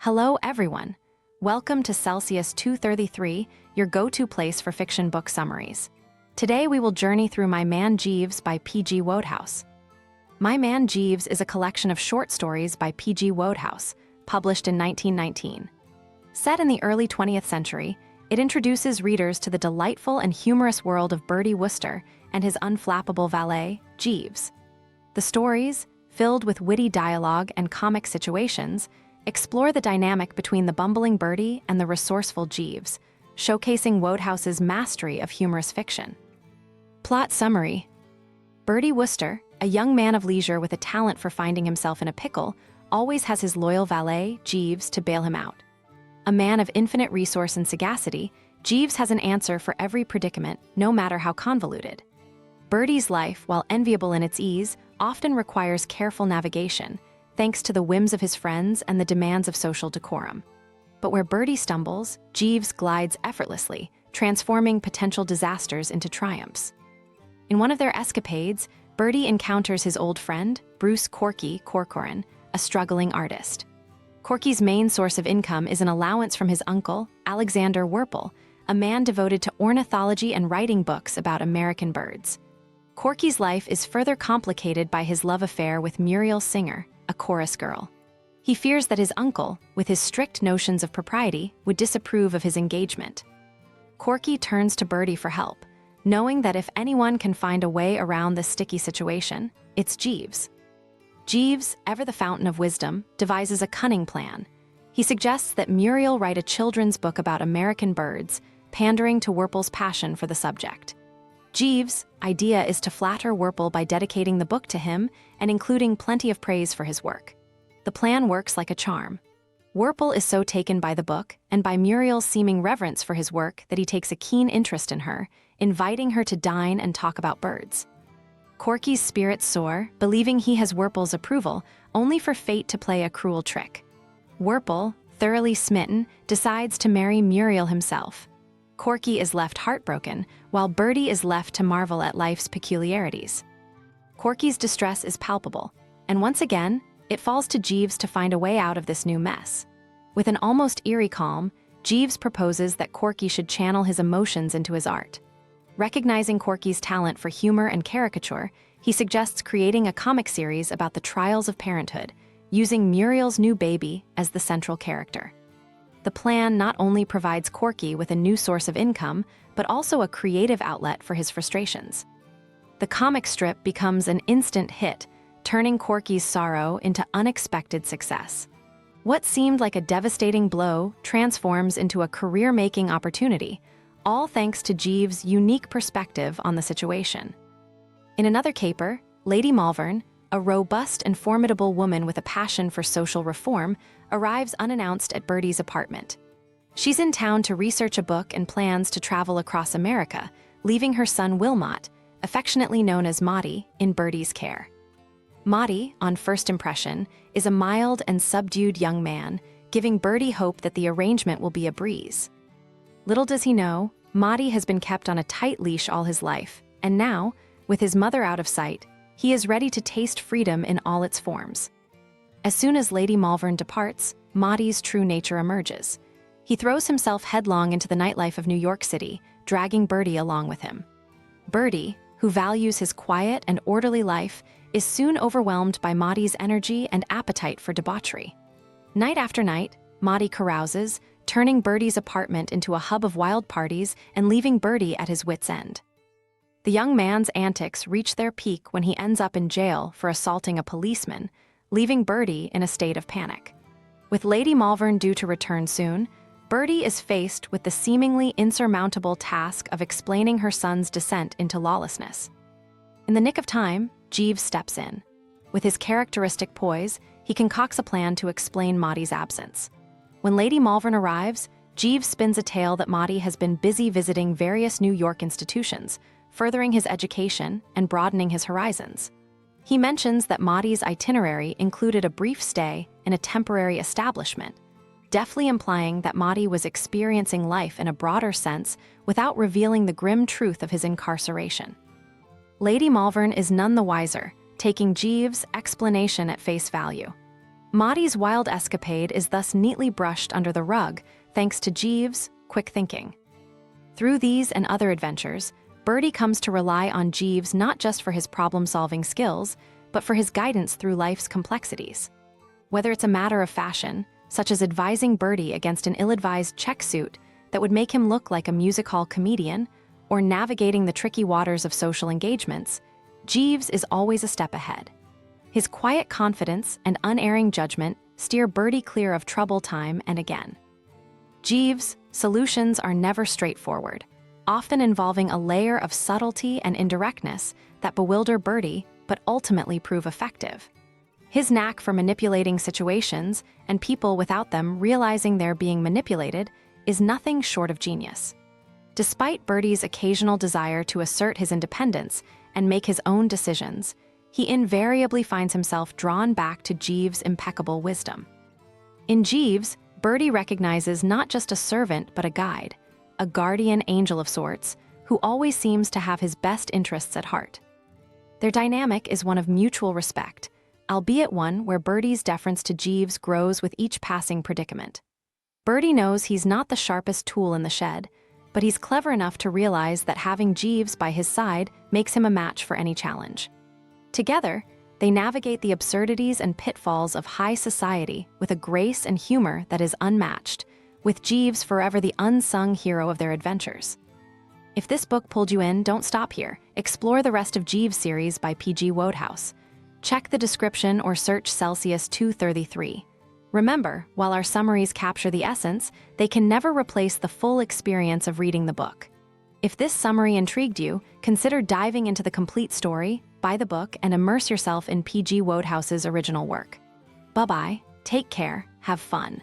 Hello, everyone. Welcome to Celsius 233, your go-to place for fiction book summaries. Today we will journey through My Man Jeeves by P.G. Wodehouse. My Man Jeeves is a collection of short stories by P.G. Wodehouse, published in 1919. Set in the early 20th century, it introduces readers to the delightful and humorous world of Bertie Wooster and his unflappable valet, Jeeves. The stories, filled with witty dialogue and comic situations, explore the dynamic between the bumbling Bertie and the resourceful Jeeves, showcasing Wodehouse's mastery of humorous fiction. Plot summary. Bertie Wooster, a young man of leisure with a talent for finding himself in a pickle, always has his loyal valet, Jeeves, to bail him out. A man of infinite resource and sagacity, Jeeves has an answer for every predicament, no matter how convoluted. Bertie's life, while enviable in its ease, often requires careful navigation, thanks to the whims of his friends and the demands of social decorum. But where Bertie stumbles, Jeeves glides effortlessly, transforming potential disasters into triumphs. In one of their escapades, Bertie encounters his old friend, Bruce Corky Corcoran, a struggling artist. Corky's main source of income is an allowance from his uncle, Alexander Werpel, a man devoted to ornithology and writing books about American birds. Corky's life is further complicated by his love affair with Muriel Singer, a chorus girl. He fears that his uncle, with his strict notions of propriety, would disapprove of his engagement. Corky turns to Bertie for help, knowing that if anyone can find a way around this sticky situation, it's Jeeves. Jeeves, ever the fountain of wisdom, devises a cunning plan. He suggests that Muriel write a children's book about American birds, pandering to Werpel's passion for the subject. Jeeves' idea is to flatter Werpel by dedicating the book to him and including plenty of praise for his work. The plan works like a charm. Werpel is so taken by the book and by Muriel's seeming reverence for his work that he takes a keen interest in her, inviting her to dine and talk about birds. Corky's spirits soar, believing he has Werpel's approval, only for fate to play a cruel trick. Werpel, thoroughly smitten, decides to marry Muriel himself. Corky is left heartbroken, while Bertie is left to marvel at life's peculiarities. Corky's distress is palpable, and once again, it falls to Jeeves to find a way out of this new mess. With an almost eerie calm, Jeeves proposes that Corky should channel his emotions into his art. Recognizing Corky's talent for humor and caricature, he suggests creating a comic series about the trials of parenthood, using Muriel's new baby as the central character. The plan not only provides Corky with a new source of income, but also a creative outlet for his frustrations. The comic strip becomes an instant hit, turning Corky's sorrow into unexpected success. What seemed like a devastating blow transforms into a career-making opportunity, all thanks to Jeeves' unique perspective on the situation. In another caper, Lady Malvern, a robust and formidable woman with a passion for social reform, arrives unannounced at Bertie's apartment. She's in town to research a book and plans to travel across America, leaving her son Wilmot, affectionately known as Maudie, in Bertie's care. Maudie, on first impression, is a mild and subdued young man, giving Bertie hope that the arrangement will be a breeze. Little does he know, Maudie has been kept on a tight leash all his life, and now, with his mother out of sight, he is ready to taste freedom in all its forms. As soon as Lady Malvern departs, Maudie's true nature emerges. He throws himself headlong into the nightlife of New York City, dragging Bertie along with him. Bertie, who values his quiet and orderly life, is soon overwhelmed by Maudie's energy and appetite for debauchery. Night after night, Maudie carouses, turning Bertie's apartment into a hub of wild parties and leaving Bertie at his wits' end. The young man's antics reach their peak when he ends up in jail for assaulting a policeman, leaving Bertie in a state of panic. With Lady Malvern due to return soon, Bertie is faced with the seemingly insurmountable task of explaining her son's descent into lawlessness. In the nick of time, Jeeves steps in. With his characteristic poise, he concocts a plan to explain Maudie's absence. When Lady Malvern arrives, Jeeves spins a tale that Maudie has been busy visiting various New York institutions, furthering his education and broadening his horizons. He mentions that Maudie's itinerary included a brief stay in a temporary establishment, deftly implying that Maudie was experiencing life in a broader sense without revealing the grim truth of his incarceration. Lady Malvern is none the wiser, taking Jeeves' explanation at face value. Maudie's wild escapade is thus neatly brushed under the rug thanks to Jeeves' quick thinking. Through these and other adventures, Bertie comes to rely on Jeeves not just for his problem-solving skills, but for his guidance through life's complexities. Whether it's a matter of fashion, such as advising Bertie against an ill-advised check suit that would make him look like a music hall comedian, or navigating the tricky waters of social engagements, Jeeves is always a step ahead. His quiet confidence and unerring judgment steer Bertie clear of trouble time and again. Jeeves' solutions are never straightforward, often involving a layer of subtlety and indirectness that bewilder Bertie but ultimately prove effective. His knack for manipulating situations and people without them realizing they're being manipulated is nothing short of genius. Despite Bertie's occasional desire to assert his independence and make his own decisions, he invariably finds himself drawn back to Jeeves' impeccable wisdom. In Jeeves, Bertie recognizes not just a servant but a guide, a guardian angel of sorts, who always seems to have his best interests at heart. Their dynamic is one of mutual respect, albeit one where Bertie's deference to Jeeves grows with each passing predicament. Bertie knows he's not the sharpest tool in the shed, but he's clever enough to realize that having Jeeves by his side makes him a match for any challenge. Together, they navigate the absurdities and pitfalls of high society with a grace and humor that is unmatched, with Jeeves forever the unsung hero of their adventures. If this book pulled you in, don't stop here. Explore the rest of Jeeves series by P.G. Wodehouse. Check the description or search Celsius 233. Remember, while our summaries capture the essence, they can never replace the full experience of reading the book. If this summary intrigued you, consider diving into the complete story, buy the book, and immerse yourself in P.G. Wodehouse's original work. Bye-bye, take care, have fun.